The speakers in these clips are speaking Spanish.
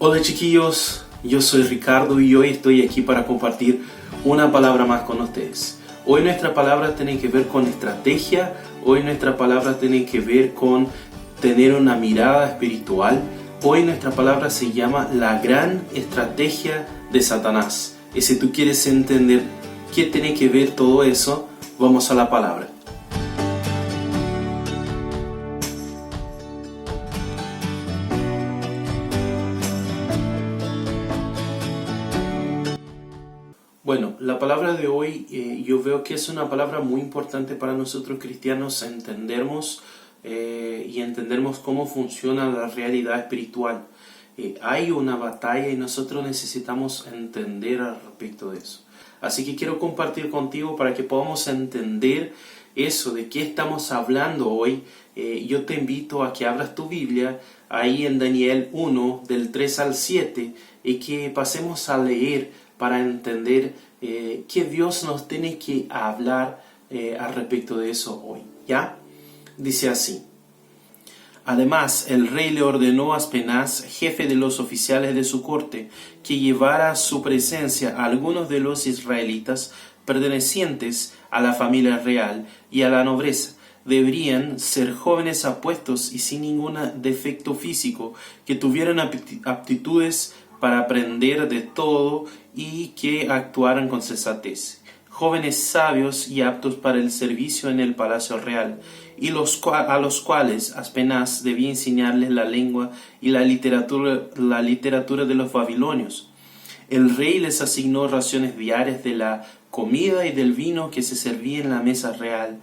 Hola chiquillos, yo soy Ricardo y hoy estoy aquí para compartir una palabra más con ustedes. Hoy nuestra palabra tiene que ver con estrategia, hoy nuestra palabra tiene que ver con tener una mirada espiritual. Hoy nuestra palabra se llama la gran estrategia de Satanás. Y si tú quieres entender qué tiene que ver todo eso, vamos a la palabra. Bueno, la palabra de hoy yo veo que es una palabra muy importante para nosotros cristianos entendernos y entendernos cómo funciona la realidad espiritual. Hay una batalla y nosotros necesitamos entender al respecto de eso. Así que quiero compartir contigo para que podamos entender eso, de qué estamos hablando hoy. Yo te invito a que abras tu Biblia ahí en Daniel 1, del 3 al 7, y que pasemos a leer para entender que Dios nos tiene que hablar al respecto de eso hoy, ¿ya? Dice así: Además, el rey le ordenó a Aspenaz, jefe de los oficiales de su corte, que llevara a su presencia a algunos de los israelitas pertenecientes a la familia real y a la nobleza. Deberían ser jóvenes apuestos y sin ningún defecto físico, que tuvieran aptitudes para aprender de todo y que actuaran con sensatez. Jóvenes sabios y aptos para el servicio en el palacio real, y a los cuales Aspenaz debía enseñarles la lengua y la literatura de los babilonios. El rey les asignó raciones diarias de la comida y del vino que se servía en la mesa real.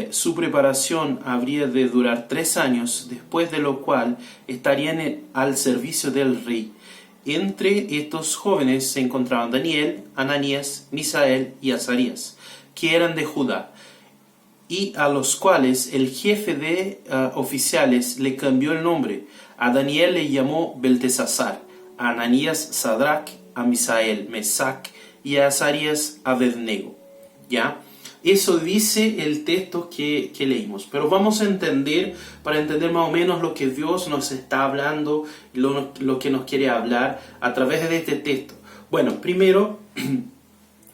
Su preparación habría de durar 3 años, después de lo cual estarían al servicio del rey. Entre estos jóvenes se encontraban Daniel, Ananías, Misael y Azarías, que eran de Judá, y a los cuales el jefe de oficiales le cambió el nombre. A Daniel le llamó Beltesazar, a Ananías Sadrach, a Misael Mesac y a Azarías Abednego. ¿Ya? Eso dice el texto que leímos. Pero vamos a entender, para entender más o menos lo que Dios nos está hablando, lo que nos quiere hablar a través de este texto. Bueno, primero,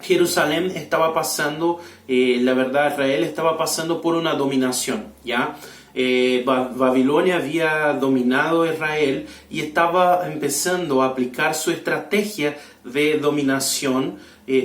Jerusalén estaba pasando, la verdad, Israel estaba pasando por una dominación, ¿ya? Babilonia había dominado Israel y estaba empezando a aplicar su estrategia de dominación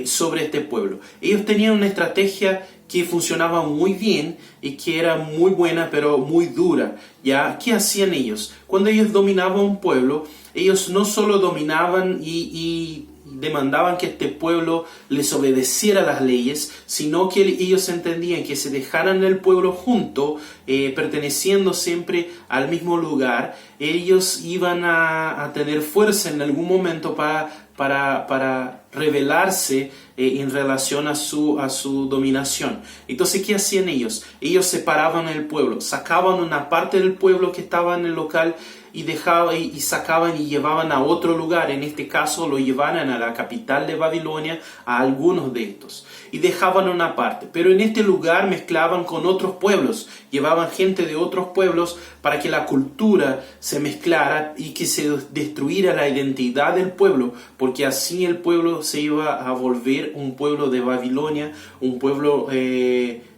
sobre este pueblo. Ellos tenían una estrategia que funcionaba muy bien y que era muy buena pero muy dura, ¿ya? ¿Qué hacían ellos? Cuando ellos dominaban un pueblo, ellos no solo dominaban y demandaban que este pueblo les obedeciera las leyes, sino que ellos entendían que se dejaran el pueblo junto, perteneciendo siempre al mismo lugar, ellos iban a tener fuerza en algún momento para rebelarse en relación a su dominación. Entonces, ¿qué hacían ellos? Ellos separaban el pueblo, sacaban una parte del pueblo que estaba en el local y sacaban y llevaban a otro lugar. En este caso lo llevaban a la capital de Babilonia, a algunos de estos, y dejaban una parte, pero en este lugar mezclaban con otros pueblos, llevaban gente de otros pueblos para que la cultura se mezclara y que se destruyera la identidad del pueblo, porque así el pueblo se iba a volver un pueblo de Babilonia, un pueblo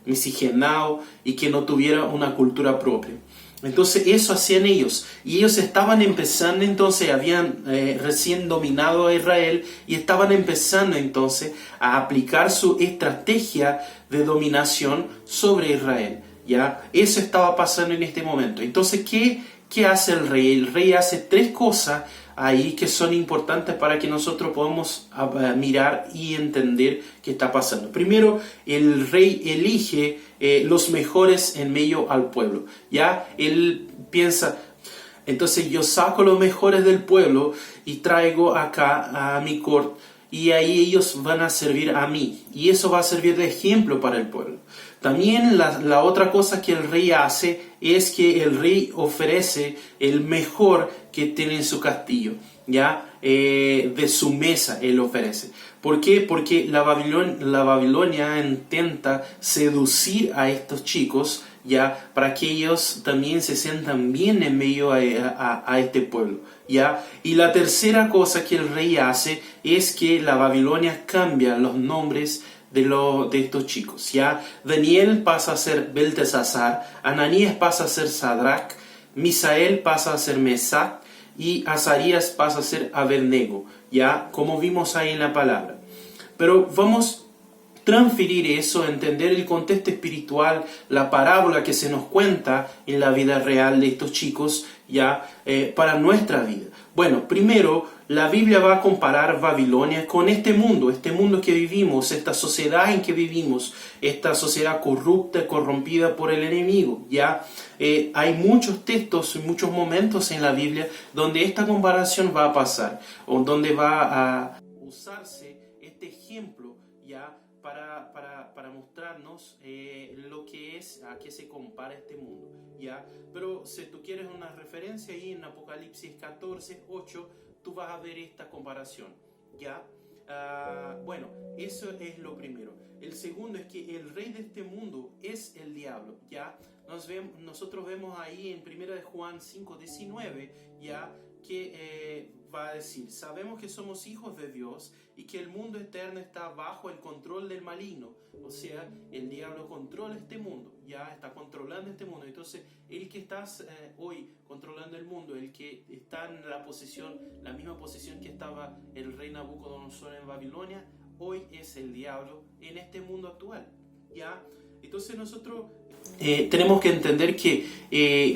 miscigenado y que no tuviera una cultura propia. Entonces eso hacían ellos, y ellos estaban empezando entonces, habían recién dominado a Israel y estaban empezando entonces a aplicar su estrategia de dominación sobre Israel, ¿ya? Eso estaba pasando en este momento. Entonces, ¿qué hace el rey? El rey hace 3 cosas ahí que son importantes para que nosotros podamos mirar y entender qué está pasando. Primero, el rey elige los mejores en medio al pueblo, ¿ya? Él piensa, entonces yo saco los mejores del pueblo y traigo acá a mi corte, y ahí ellos van a servir a mí, y eso va a servir de ejemplo para el pueblo. También la otra cosa que el rey hace es que el rey ofrece el mejor que tiene en su castillo, ¿ya? De su mesa él ofrece. ¿Por qué? Porque la Babilonia intenta seducir a estos chicos ya, para que ellos también se sientan bien en medio a este pueblo, ya. Y la tercera cosa que el rey hace es que la Babilonia cambia los nombres de estos chicos, ya. Daniel pasa a ser Beltesazar, Ananías pasa a ser Sadrach, Misael pasa a ser Mesac y Azarías pasa a ser Abednego, ya, como vimos ahí en la palabra. Pero vamos a transferir eso, entender el contexto espiritual, la parábola que se nos cuenta en la vida real de estos chicos, ya, para nuestra vida. Bueno, primero, la Biblia va a comparar Babilonia con este mundo que vivimos, esta sociedad en que vivimos, esta sociedad corrupta, corrompida por el enemigo, ¿ya? Hay muchos textos y muchos momentos en la Biblia donde esta comparación va a pasar, o donde va a usarse este ejemplo, ¿ya? Para mostrarnos lo que es, a qué se compara este mundo, ¿ya? Pero si tú quieres una referencia ahí en Apocalipsis 14:8, tú vas a ver esta comparación, ¿ya? Bueno, eso es lo primero. El segundo es que el rey de este mundo es el diablo, ¿ya? Nosotros vemos ahí en 1 de Juan 5:19, ¿ya? Que va a decir, sabemos que somos hijos de Dios y que el mundo eterno está bajo el control del maligno. O sea, el diablo controla este mundo, ya está controlando este mundo. Entonces, el que está hoy controlando el mundo, el que está en la misma posición que estaba el rey Nabucodonosor en Babilonia, hoy es el diablo en este mundo actual, ¿ya? Entonces nosotros tenemos que entender que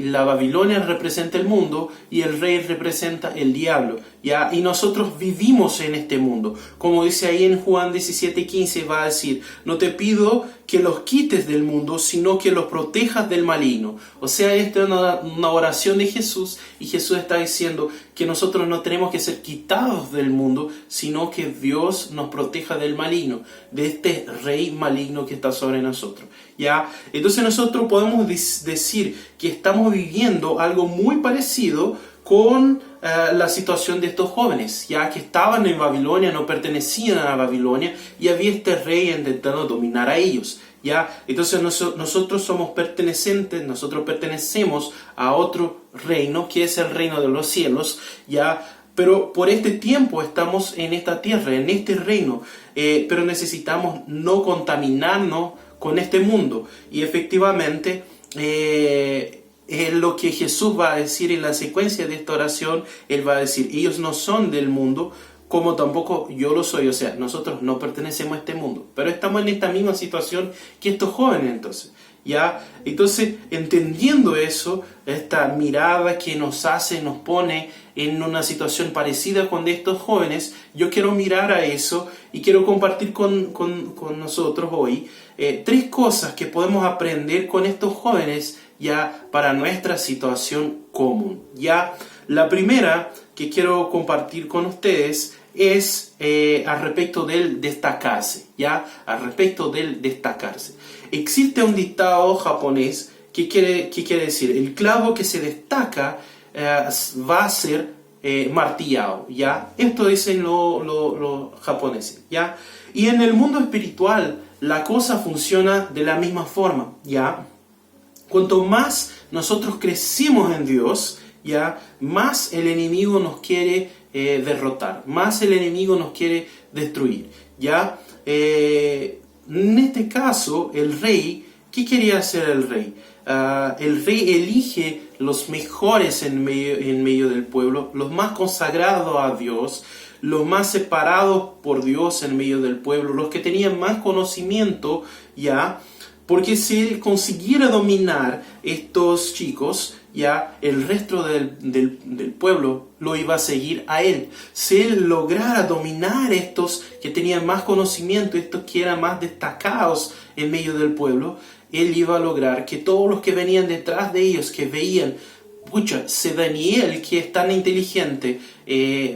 la Babilonia representa el mundo y el rey representa el diablo, ¿ya? Y nosotros vivimos en este mundo. Como dice ahí en Juan 17:15, va a decir, no te pido que los quites del mundo, sino que los protejas del maligno. O sea, esta es una oración de Jesús, y Jesús está diciendo que nosotros no tenemos que ser quitados del mundo, sino que Dios nos proteja del maligno, de este rey maligno que está sobre nosotros, ¿ya? Entonces nosotros podemos decir que estamos viviendo algo muy parecido con la situación de estos jóvenes, ya que estaban en Babilonia, no pertenecían a Babilonia, y había este rey intentando dominar a ellos, ¿ya? Entonces nosotros somos pertenecientes, nosotros pertenecemos a otro reino, que es el reino de los cielos, ¿ya? Pero por este tiempo estamos en esta tierra, en este reino, pero necesitamos no contaminarnos con este mundo. Y efectivamente, lo que Jesús va a decir en la secuencia de esta oración, Él va a decir, ellos no son del mundo, como tampoco yo lo soy. O sea, nosotros no pertenecemos a este mundo, pero estamos en esta misma situación que estos jóvenes entonces, ¿ya? Entonces, entendiendo eso, esta mirada que nos pone en una situación parecida con de estos jóvenes, yo quiero mirar a eso y quiero compartir con nosotros hoy tres cosas que podemos aprender con estos jóvenes, ya, para nuestra situación común, ya. La primera que quiero compartir con ustedes es al respecto del destacarse, ya, al respecto del destacarse. Existe un dicho japonés que quiere decir, el clavo que se destaca va a ser martillado, ya. Esto dicen los japoneses, ya. Y en el mundo espiritual la cosa funciona de la misma forma, ya. Cuanto más nosotros crecemos en Dios, ya, más el enemigo nos quiere derrotar, más el enemigo nos quiere destruir, ya. En este caso, el rey, ¿qué quería hacer el rey? El rey elige los mejores en medio del pueblo, los más consagrados a Dios, los más separados por Dios en medio del pueblo, los que tenían más conocimiento, ya. Porque si él consiguiera dominar estos chicos, ya, el resto del pueblo lo iba a seguir a él. Si él lograra dominar estos que tenían más conocimiento, estos que eran más destacados en medio del pueblo, él iba a lograr que todos los que venían detrás de ellos, que veían, pucha, si Daniel, que es tan inteligente,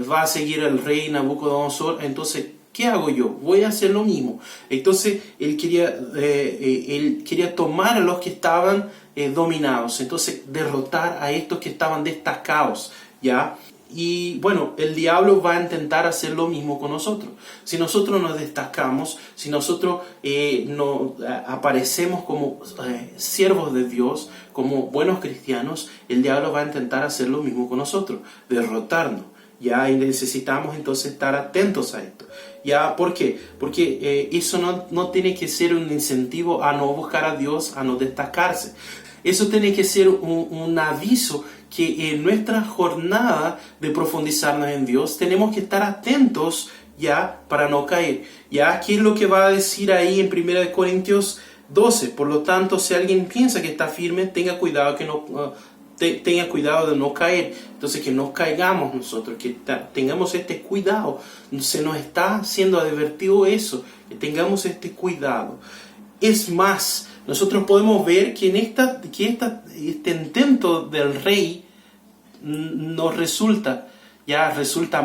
va a seguir al rey Nabucodonosor, entonces, ¿qué hago yo? Voy a hacer lo mismo. Entonces, él quería tomar a los que estaban dominados. Entonces, derrotar a estos que estaban destacados, ¿ya? Y bueno, el diablo va a intentar hacer lo mismo con nosotros. Si nosotros nos destacamos, si nosotros aparecemos como siervos de Dios, como buenos cristianos, el diablo va a intentar hacer lo mismo con nosotros, derrotarnos. ¿Ya? Y necesitamos entonces estar atentos a esto. ¿Ya? ¿Por qué? Porque eso no tiene que ser un incentivo a no buscar a Dios, a no destacarse. Eso tiene que ser un aviso que en nuestra jornada de profundizarnos en Dios tenemos que estar atentos ya para no caer. ¿Ya? ¿Qué es lo que va a decir ahí en 1 Corintios 12? Por lo tanto, si alguien piensa que está firme, tenga cuidado de no caer. Entonces, que no caigamos nosotros, que tengamos este cuidado. Se nos está siendo advertido eso, que tengamos este cuidado. Es más, nosotros podemos ver que este intento del rey nos resulta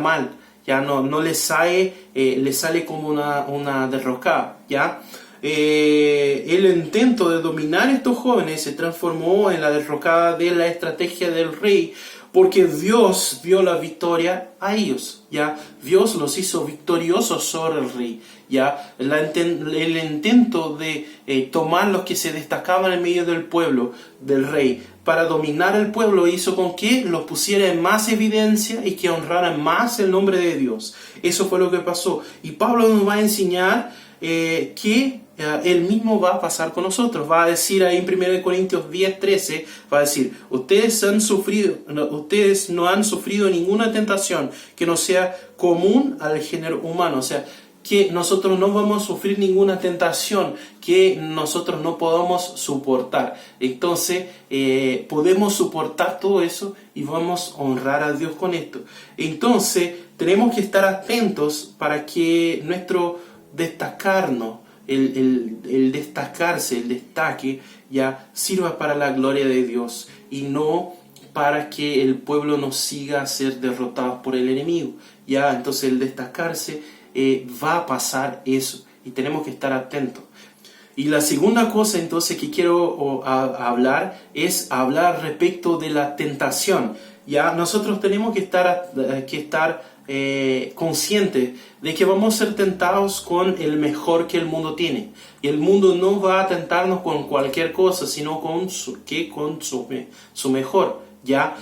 mal, ya no le sale como una derrocada, ¿ya? El intento de dominar a estos jóvenes se transformó en la derrocada de la estrategia del rey, porque Dios dio la victoria a ellos, ¿ya? Dios los hizo victoriosos sobre el rey, ¿ya? El intento de tomar los que se destacaban en medio del pueblo, del rey, para dominar el pueblo hizo con que los pusiera en más evidencia y que honraran más el nombre de Dios. Eso fue lo que pasó. Y Pablo nos va a enseñar que él mismo va a pasar con nosotros. Va a decir ahí en 1 Corintios 10:13, va a decir, ustedes no han sufrido ninguna tentación que no sea común al género humano. O sea, que nosotros no vamos a sufrir ninguna tentación que nosotros no podamos soportar. Entonces, podemos soportar todo eso y vamos a honrar a Dios con esto. Entonces, tenemos que estar atentos para que nuestro destacarnos, el destacarse, el destaque, ya sirva para la gloria de Dios y no para que el pueblo nos siga a ser derrotados por el enemigo. Ya, entonces el destacarse va a pasar eso y tenemos que estar atentos. Y la segunda cosa entonces que quiero hablar es hablar respecto de la tentación. Ya, nosotros tenemos que estar conscientes de que vamos a ser tentados con el mejor que el mundo tiene. Y el mundo no va a tentarnos con cualquier cosa, sino con su mejor. ¿Ya?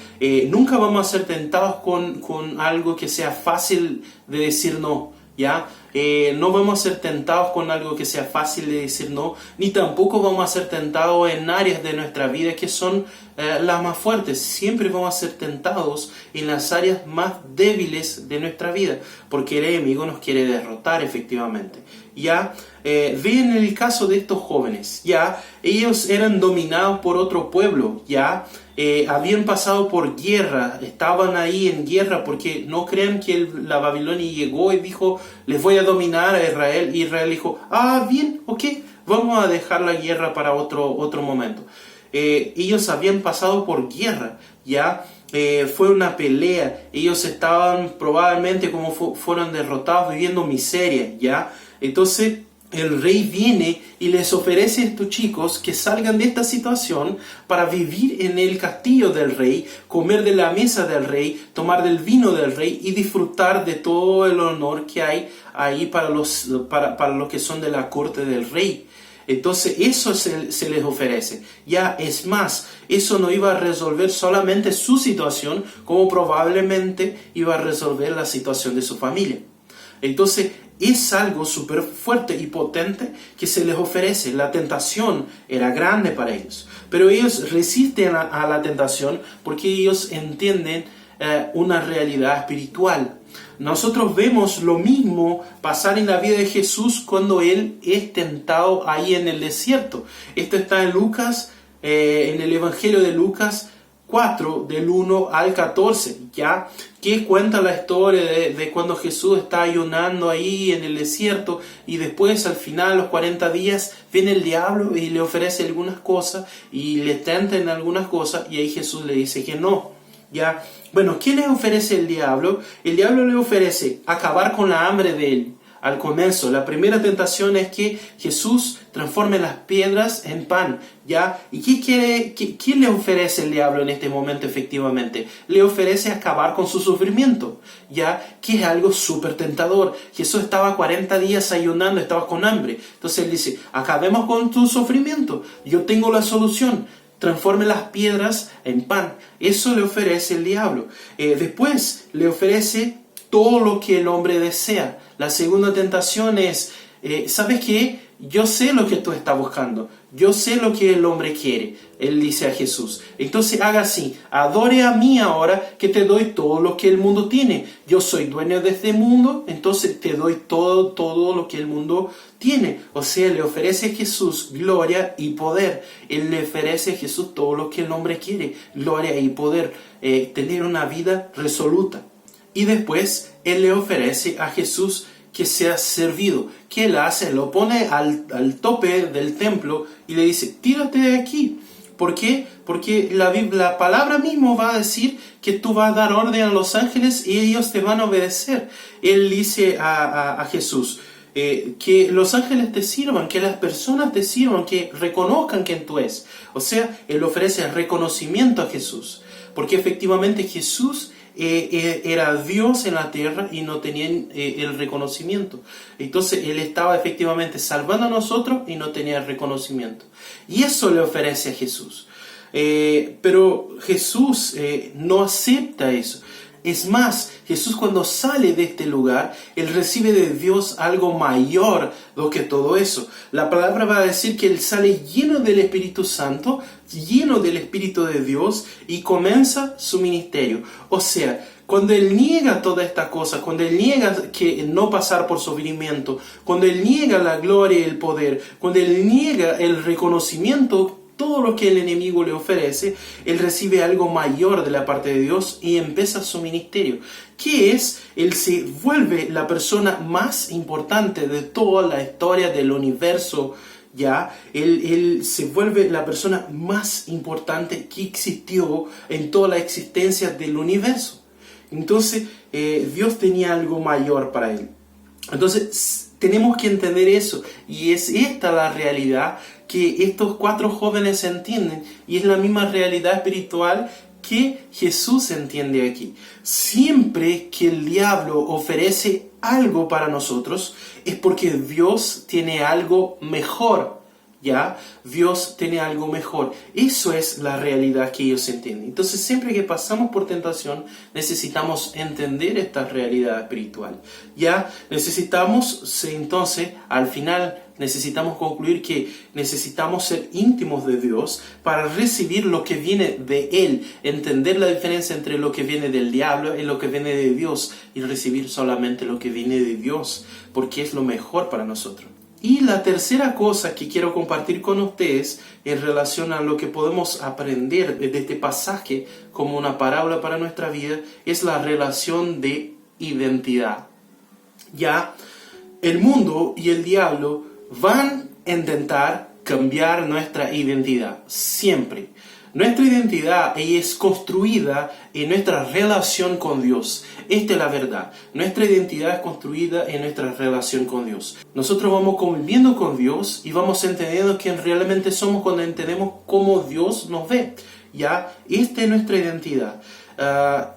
Nunca vamos a ser tentados con algo que sea fácil de decir no. ¿Ya? No vamos a ser tentados con algo que sea fácil de decir no, ni tampoco vamos a ser tentados en áreas de nuestra vida que son las más fuertes. Siempre vamos a ser tentados en las áreas más débiles de nuestra vida, porque el enemigo nos quiere derrotar efectivamente. Ya ven el caso de estos jóvenes, ya ellos eran dominados por otro pueblo, ya habían pasado por guerra, estaban ahí en guerra, porque no crean que la Babilonia llegó y dijo, les voy a dominar a Israel, y Israel dijo, bien, ok, vamos a dejar la guerra para otro momento. Ellos habían pasado por guerra, ya fue una pelea, ellos estaban probablemente como fueron derrotados, viviendo miseria, ya. Entonces el rey viene y les ofrece a estos chicos que salgan de esta situación para vivir en el castillo del rey, comer de la mesa del rey, tomar del vino del rey y disfrutar de todo el honor que hay ahí para los que son de la corte del rey. Entonces eso se les ofrece. Ya es más, eso no iba a resolver solamente su situación, como probablemente iba a resolver la situación de su familia. Entonces es algo súper fuerte y potente que se les ofrece. La tentación era grande para ellos, pero ellos resisten a la tentación porque ellos entienden una realidad espiritual. Nosotros vemos lo mismo pasar en la vida de Jesús cuando Él es tentado ahí en el desierto. Esto está en Lucas, en el Evangelio de Lucas 4, del 1 al 14, ¿ya? Que cuenta la historia de cuando Jesús está ayunando ahí en el desierto y después al final, los 40 días, viene el diablo y le ofrece algunas cosas y le tenta en algunas cosas y ahí Jesús le dice que no, ¿ya? Bueno, ¿qué le ofrece el diablo? El diablo le ofrece acabar con la hambre de él, al comienzo. La primera tentación es que Jesús transforme las piedras en pan, ¿ya? ¿Y qué le ofrece el diablo en este momento efectivamente? Le ofrece acabar con su sufrimiento, ¿ya? Que es algo súper tentador. Jesús estaba 40 días ayunando, estaba con hambre. Entonces él dice, acabemos con tu sufrimiento, yo tengo la solución. Transforme las piedras en pan. Eso le ofrece el diablo. Después le ofrece todo lo que el hombre desea. La segunda tentación es, ¿sabes qué? Yo sé lo que tú estás buscando. Yo sé lo que el hombre quiere. Él dice a Jesús. Entonces haga así. Adore a mí ahora que te doy todo lo que el mundo tiene. Yo soy dueño de este mundo. Entonces te doy todo lo que el mundo tiene. O sea, le ofrece a Jesús gloria y poder. Él le ofrece a Jesús todo lo que el hombre quiere. Gloria y poder. Tener una vida resoluta. Y después Él le ofrece a Jesús que sea servido. ¿Qué Él hace? Lo pone al tope del templo y le dice, tírate de aquí. ¿Por qué? Porque la palabra mismo va a decir que tú vas a dar orden a los ángeles y ellos te van a obedecer. Él dice a Jesús, que los ángeles te sirvan, que las personas te sirvan, que reconozcan quién tú eres. O sea, Él ofrece reconocimiento a Jesús. Porque efectivamente Jesús era Dios en la tierra y no tenían el reconocimiento. Entonces Él estaba efectivamente salvando a nosotros y no tenía el reconocimiento. Y eso le ofrece a Jesús. Pero Jesús no acepta eso. Es más, Jesús cuando sale de este lugar, Él recibe de Dios algo mayor do que todo eso. La palabra va a decir que Él sale lleno del Espíritu Santo, lleno del Espíritu de Dios y comienza su ministerio. O sea, cuando Él niega toda esta cosa, cuando Él niega que no pasar por sufrimiento, cuando Él niega la gloria y el poder, cuando Él niega el reconocimiento, todo lo que el enemigo le ofrece, Él recibe algo mayor de la parte de Dios y empieza su ministerio. ¿Qué es? Él se vuelve la persona más importante de toda la historia del universo. ¿Ya? Él se vuelve la persona más importante que existió en toda la existencia del universo. Entonces, Dios tenía algo mayor para Él. Entonces, tenemos que entender eso. Y es esta la realidad que estos 4 jóvenes entienden. Y es la misma realidad espiritual que Jesús entiende aquí. Siempre que el diablo ofrece algo para nosotros, es porque Dios tiene algo mejor. ¿Ya? Dios tiene algo mejor. Eso es la realidad que ellos entienden. Entonces, siempre que pasamos por tentación, necesitamos entender esta realidad espiritual. ¿Ya? Necesitamos, entonces, al final, necesitamos concluir que necesitamos ser íntimos de Dios para recibir lo que viene de Él. Entender la diferencia entre lo que viene del diablo y lo que viene de Dios. Y recibir solamente lo que viene de Dios, porque es lo mejor para nosotros. Y la tercera cosa que quiero compartir con ustedes en relación a lo que podemos aprender de este pasaje como una parábola para nuestra vida es la relación de identidad. Ya, el mundo y el diablo van a intentar cambiar nuestra identidad, siempre. Nuestra identidad es construida en nuestra relación con Dios. Esta es la verdad. Nuestra identidad es construida en nuestra relación con Dios. Nosotros vamos conviviendo con Dios y vamos entendiendo quién realmente somos cuando entendemos cómo Dios nos ve. ¿Ya? Esta es nuestra identidad.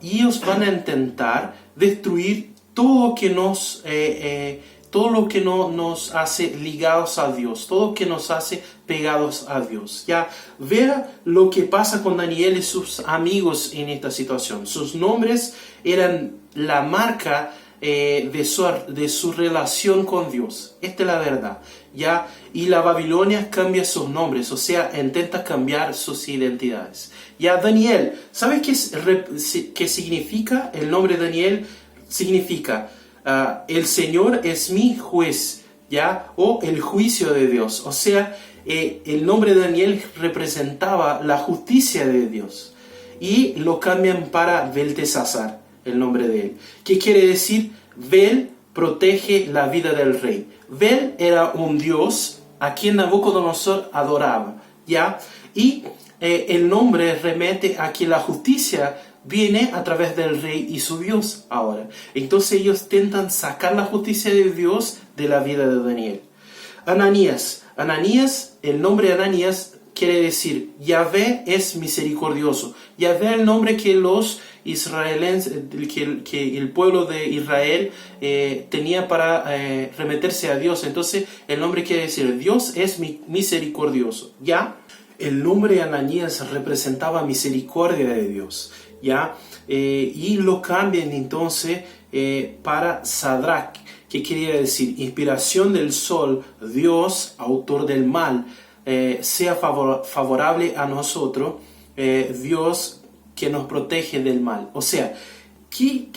Y ellos van a intentar destruir todo lo que nos hace ligados a Dios, todo lo que nos hace pegados a Dios. Ya, vea lo que pasa con Daniel y sus amigos en esta situación. Sus nombres eran la marca de su relación con Dios. Esta es la verdad. Ya, y la Babilonia cambia sus nombres, o sea, intenta cambiar sus identidades. Ya, Daniel, ¿sabes qué significa el nombre Daniel? Significa el Señor es mi juez, ¿ya? O el juicio de Dios. O sea, el nombre de Daniel representaba la justicia de Dios. Y lo cambian para Beltesazar, el nombre de él. ¿Qué quiere decir? Bel protege la vida del rey. Bel era un dios a quien Nabucodonosor adoraba, ¿ya? Y el nombre remite a que la justicia viene a través del rey y su Dios ahora. Entonces ellos intentan sacar la justicia de Dios de la vida de Daniel. Ananías, el nombre Ananías quiere decir Yahvé es misericordioso. Yahvé es el nombre que los israelíes, que el pueblo de Israel tenía para remeterse a Dios. Entonces el nombre quiere decir Dios es misericordioso. ¿Ya? El nombre Ananías representaba misericordia de Dios. ¿Ya? Y lo cambian entonces para Sadrach, que quería decir inspiración del sol, Dios, autor del mal, sea favorable a nosotros, Dios que nos protege del mal. O sea,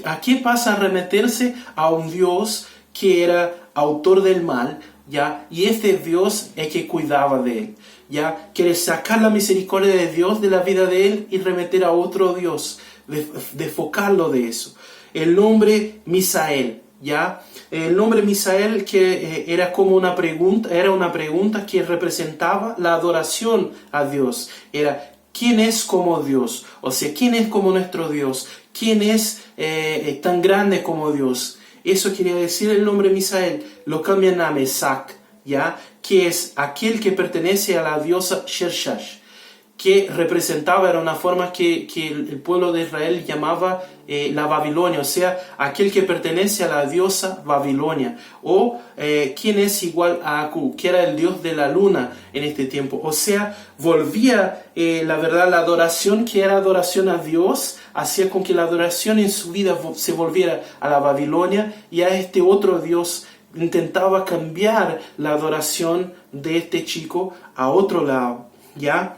¿a qué pasa remeterse a un Dios que era autor del mal? ¿Ya? Y este Dios es que cuidaba de él. ¿Ya? Quiere sacar la misericordia de Dios de la vida de él y remeter a otro Dios, desfocarlo de eso. El nombre Misael, ¿ya? El nombre Misael que era como una pregunta que representaba la adoración a Dios. Era ¿quién es como Dios? O sea, ¿quién es como nuestro Dios? ¿Quién es tan grande como Dios? Eso quería decir el nombre Misael. Lo cambian a Mesach, ¿ya? Que es aquel que pertenece a la diosa Shershash, que representaba, era una forma que el pueblo de Israel llamaba la Babilonia, o sea, aquel que pertenece a la diosa Babilonia, o quien es igual a Aku, que era el dios de la luna en este tiempo. O sea, volvía la verdad, la adoración que era adoración a Dios, hacía con que la adoración en su vida se volviera a la Babilonia y a este otro dios. Intentaba cambiar la adoración de este chico a otro lado, ¿ya?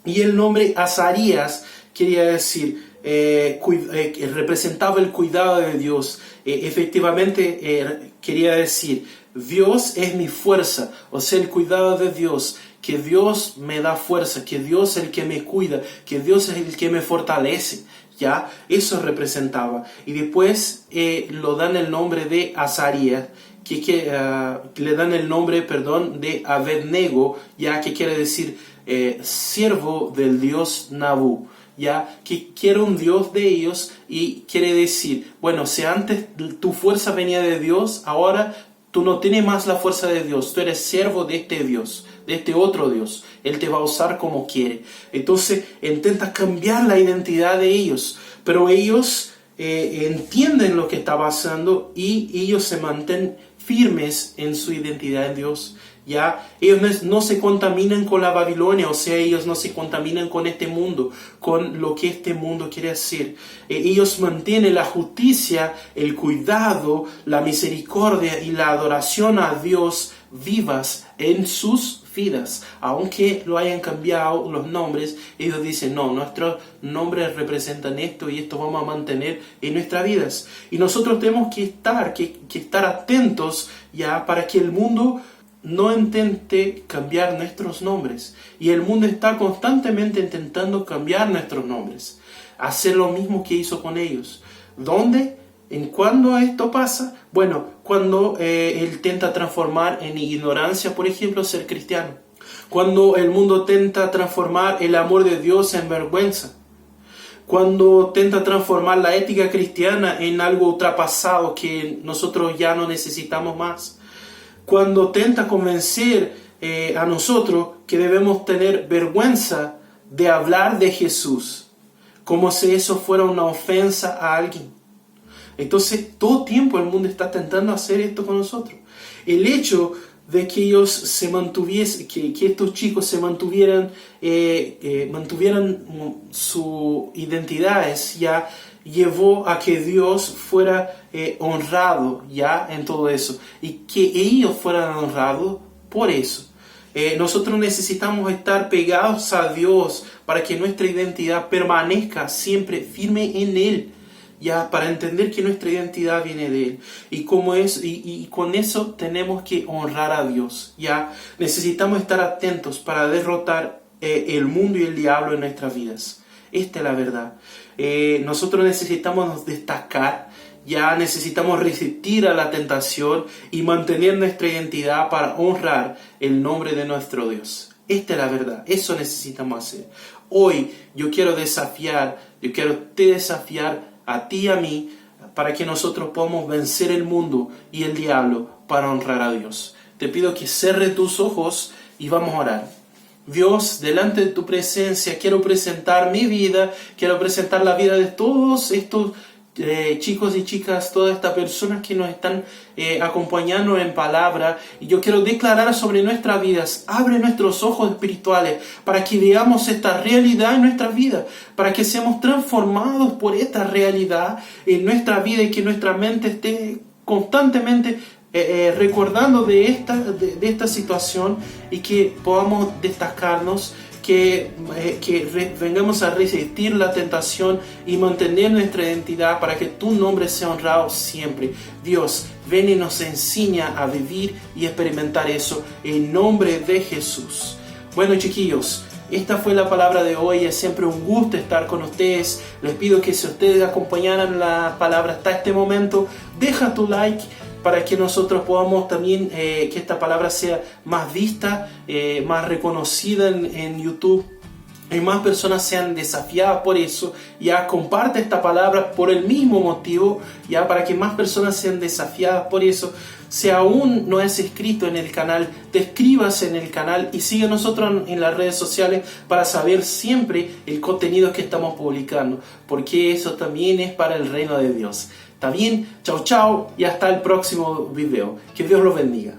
Y el nombre Azarías quería decir, representaba el cuidado de Dios. Efectivamente quería decir, Dios es mi fuerza, o sea, el cuidado de Dios, que Dios me da fuerza, que Dios es el que me cuida, que Dios es el que me fortalece. ¿Ya? Eso representaba. Y después lo dan el nombre de Azarías, que le dan el nombre, de Abednego, ya que quiere decir siervo del dios Nabu, ya que era un dios de ellos y quiere decir, bueno, si antes tu fuerza venía de Dios, ahora tú no tienes más la fuerza de Dios, tú eres siervo de este Dios, de este otro Dios. Él te va a usar como quiere. Entonces intenta cambiar la identidad de ellos, pero ellos entienden lo que está pasando y ellos se mantienen firmes en su identidad en Dios. ¿Ya? Ellos no se contaminan con la Babilonia, o sea, ellos no se contaminan con este mundo, con lo que este mundo quiere hacer. Ellos mantienen la justicia, el cuidado, la misericordia y la adoración a Dios vivas en sus vidas. Aunque lo hayan cambiado los nombres, ellos dicen, no, nuestros nombres representan esto y esto vamos a mantener en nuestras vidas. Y nosotros tenemos que estar atentos, ya, para que el mundo no intente cambiar nuestros nombres. Y el mundo está constantemente intentando cambiar nuestros nombres, hacer lo mismo que hizo con ellos. ¿Dónde? ¿En cuándo esto pasa? Bueno, cuando él intenta transformar en ignorancia, por ejemplo, ser cristiano. Cuando el mundo intenta transformar el amor de Dios en vergüenza. Cuando intenta transformar la ética cristiana en algo ultrapasado que nosotros ya no necesitamos más. Cuando intenta convencer a nosotros que debemos tener vergüenza de hablar de Jesús, como si eso fuera una ofensa a alguien. Entonces, todo tiempo el mundo está intentando hacer esto con nosotros. El hecho de que ellos se mantuviesen, que estos chicos se mantuvieran su identidades, ya llevó a que Dios fuera honrado ya en todo eso y que ellos fueran honrados por eso. Nosotros necesitamos estar pegados a Dios para que nuestra identidad permanezca siempre firme en Él, ya, para entender que nuestra identidad viene de Él. Y con eso tenemos que honrar a Dios, ya. Necesitamos estar atentos para derrotar el mundo y el diablo en nuestras vidas. Esta es la verdad. Nosotros necesitamos destacar, ya necesitamos resistir a la tentación y mantener nuestra identidad para honrar el nombre de nuestro Dios. Esta es la verdad, eso necesitamos hacer. Hoy yo quiero desafiar Yo quiero te desafiar a ti y a mí para que nosotros podamos vencer el mundo y el diablo para honrar a Dios. Te pido que cierre tus ojos y vamos a orar. Dios, delante de tu presencia quiero presentar mi vida, quiero presentar la vida de todos estos chicos y chicas, todas estas personas que nos están acompañando en palabra, y yo quiero declarar sobre nuestras vidas: abre nuestros ojos espirituales para que veamos esta realidad en nuestras vidas, para que seamos transformados por esta realidad en nuestra vida y que nuestra mente esté constantemente recordando de esta situación, y que podamos destacarnos, que vengamos a resistir la tentación y mantener nuestra identidad para que tu nombre sea honrado siempre. Dios, ven y nos enseña a vivir y experimentar eso en nombre de Jesús. Bueno, chiquillos, esta fue la palabra de hoy. Es siempre un gusto estar con ustedes. Les pido que si ustedes acompañaran la palabra hasta este momento, deja tu like para que nosotros podamos también que esta palabra sea más vista, más reconocida en YouTube, y más personas sean desafiadas por eso. Ya comparte esta palabra por el mismo motivo, ya para que más personas sean desafiadas por eso. Si aún no has inscrito en el canal, te inscribas en el canal y sigue a nosotros en las redes sociales para saber siempre el contenido que estamos publicando, porque eso también es para el reino de Dios. ¿Está bien? Chao, chao, y hasta el próximo video. Que Dios los bendiga.